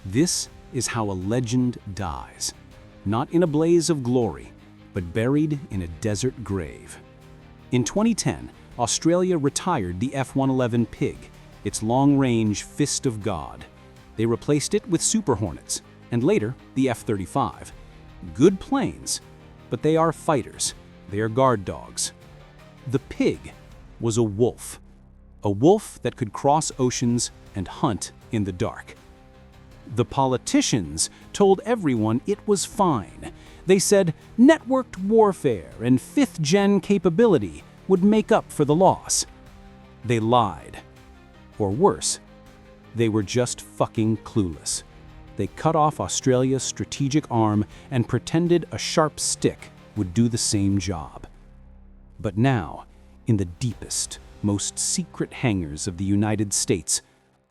This is how a legend dies, not in a blaze of glory, but buried in a desert grave. In 2010, Australia retired the F-111 Pig, its long-range fist of God. They replaced it with Super Hornets, and later the F-35. Good planes, but they are fighters. They are guard dogs. The Pig was a wolf that could cross oceans and hunt in the dark. The politicians told everyone it was fine. They said networked warfare and fifth-gen capability would make up for the loss. They lied. Or worse, they were just fucking clueless. They cut off Australia's strategic arm and pretended a sharp stick would do the same job. But now, in the deepest, most secret hangars of the United States,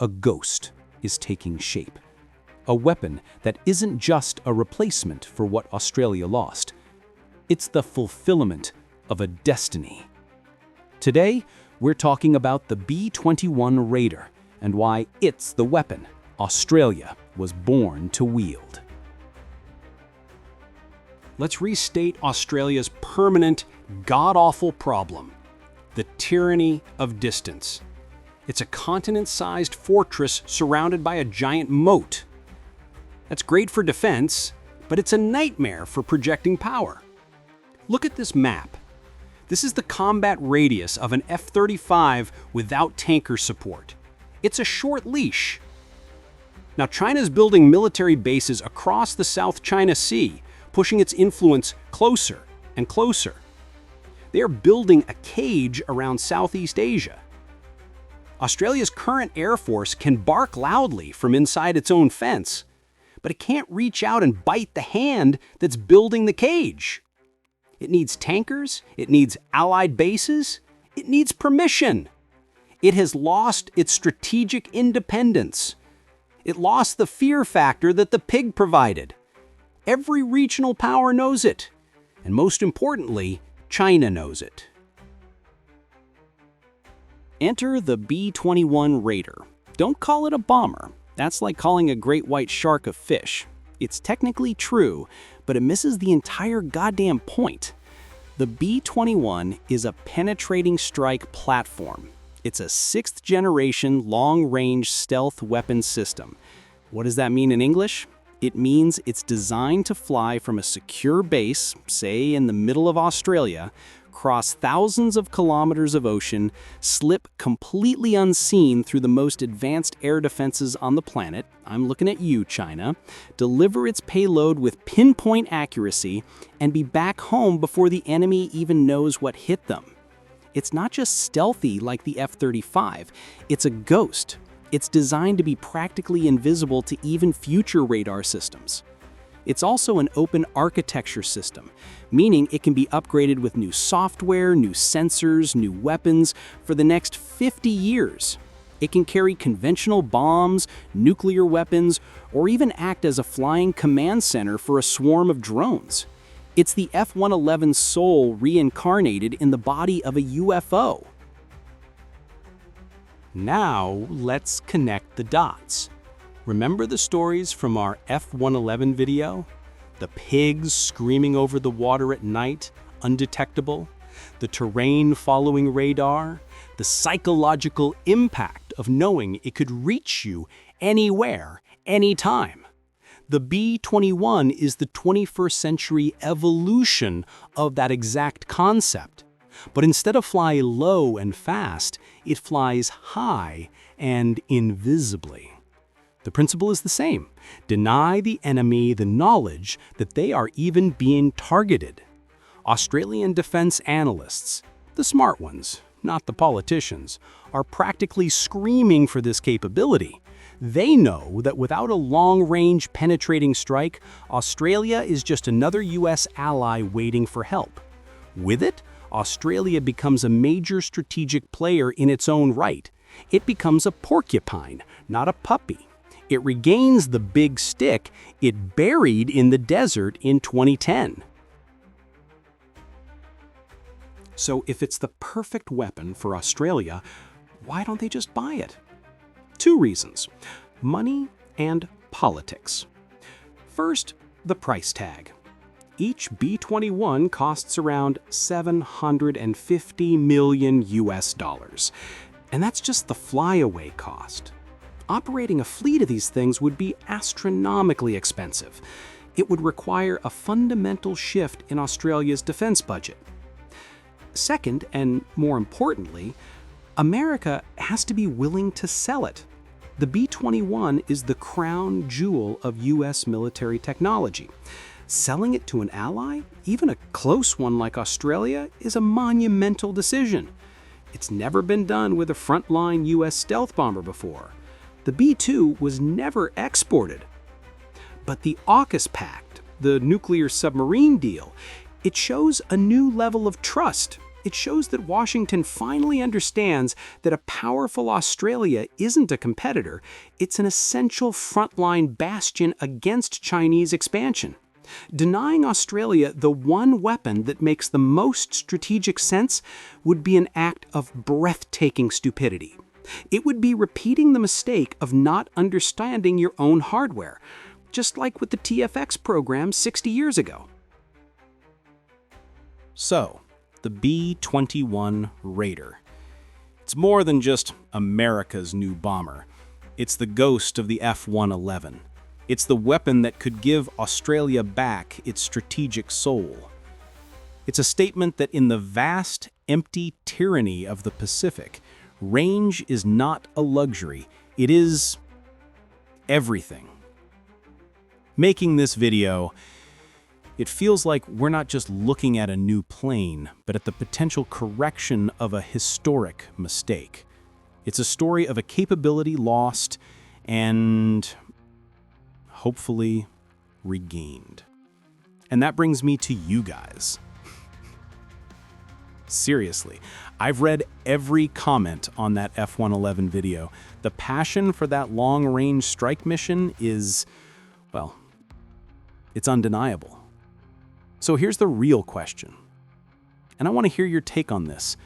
a ghost is taking shape. A weapon that isn't just a replacement for what Australia lost. It's the fulfillment of a destiny. Today, we're talking about the B-21 Raider and why it's the weapon Australia was born to wield. Let's restate Australia's permanent, god-awful problem: the tyranny of distance. It's a continent-sized fortress surrounded by a giant moat. That's great for defense, but it's a nightmare for projecting power. Look at this map. This is the combat radius of an F-35 without tanker support. It's a short leash. Now, China's building military bases across the South China Sea, pushing its influence closer and closer. They are building a cage around Southeast Asia. Australia's current Air Force can bark loudly from inside its own fence, but it can't reach out and bite the hand that's building the cage. It needs tankers, it needs allied bases, it needs permission. It has lost its strategic independence. It lost the fear factor that the Pig provided. Every regional power knows it, and most importantly, China knows it. Enter the B-21 Raider. Don't call it a bomber. That's like calling a great white shark a fish. It's technically true, but it misses the entire goddamn point. The B-21 is a penetrating strike platform. It's a sixth-generation long-range stealth weapon system. What does that mean in English? It means it's designed to fly from a secure base, say in the middle of Australia, cross thousands of kilometers of ocean, slip completely unseen through the most advanced air defenses on the planet, I'm looking at you, China, deliver its payload with pinpoint accuracy, and be back home before the enemy even knows what hit them. It's not just stealthy like the F-35, it's a ghost. It's designed to be practically invisible to even future radar systems. It's also an open architecture system, meaning it can be upgraded with new software, new sensors, new weapons for the next 50 years. It can carry conventional bombs, nuclear weapons, or even act as a flying command center for a swarm of drones. It's the F-111 soul reincarnated in the body of a UFO. Now, let's connect the dots. Remember the stories from our F-111 video? The pigs screaming over the water at night, undetectable, the terrain following radar, the psychological impact of knowing it could reach you anywhere, anytime. The B-21 is the 21st century evolution of that exact concept. But instead of flying low and fast, it flies high and invisibly. The principle is the same. Deny the enemy the knowledge that they are even being targeted. Australian defense analysts, the smart ones, not the politicians, are practically screaming for this capability. They know that without a long-range penetrating strike, Australia is just another US ally waiting for help. With it, Australia becomes a major strategic player in its own right. It becomes a porcupine, not a puppy. It regains the big stick it buried in the desert in 2010. So if it's the perfect weapon for Australia, why don't they just buy it? Two reasons: money and geopolitics. First, the price tag. Each B-21 costs around $750 million US, and that's just the flyaway cost. Operating a fleet of these things would be astronomically expensive. It would require a fundamental shift in Australia's defense budget. Second, and more importantly, America has to be willing to sell it. The B-21 is the crown jewel of US military technology. Selling it to an ally, even a close one like Australia, is a monumental decision. It's never been done with a frontline US stealth bomber before. The B-2 was never exported. But the AUKUS Pact, the nuclear submarine deal, it shows a new level of trust. It shows that Washington finally understands that a powerful Australia isn't a competitor, it's an essential frontline bastion against Chinese expansion. Denying Australia the one weapon that makes the most strategic sense would be an act of breathtaking stupidity. It would be repeating the mistake of not understanding your own hardware, just like with the TFX program 60 years ago. So, the B-21 Raider. It's more than just America's new bomber. It's the ghost of the F-111. It's the weapon that could give Australia back its strategic soul. It's a statement that in the vast, empty tyranny of the Pacific, range is not a luxury. It is everything. Making this video, it feels like we're not just looking at a new plane, but at the potential correction of a historic mistake. It's a story of a capability lost and hopefully regained. And that brings me to you guys. Seriously, I've read every comment on that F-111 video. The passion for that long-range strike mission is, well, it's undeniable. So here's the real question, and I want to hear your take on this.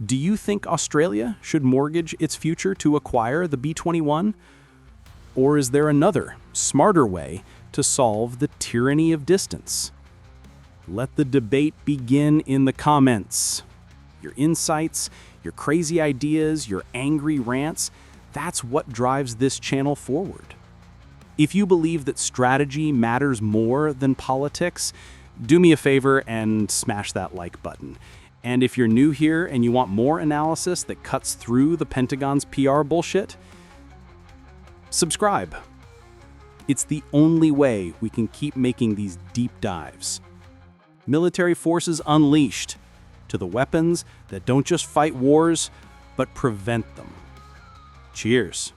Do you think Australia should mortgage its future to acquire the B-21? Or is there another, smarter way to solve the tyranny of distance? Let the debate begin in the comments. Your insights, your crazy ideas, your angry rants, that's what drives this channel forward. If you believe that strategy matters more than politics, do me a favor and smash that like button. And if you're new here and you want more analysis that cuts through the Pentagon's PR bullshit, subscribe. It's the only way we can keep making these deep dives. Military forces unleashed to the weapons that don't just fight wars, but prevent them. Cheers.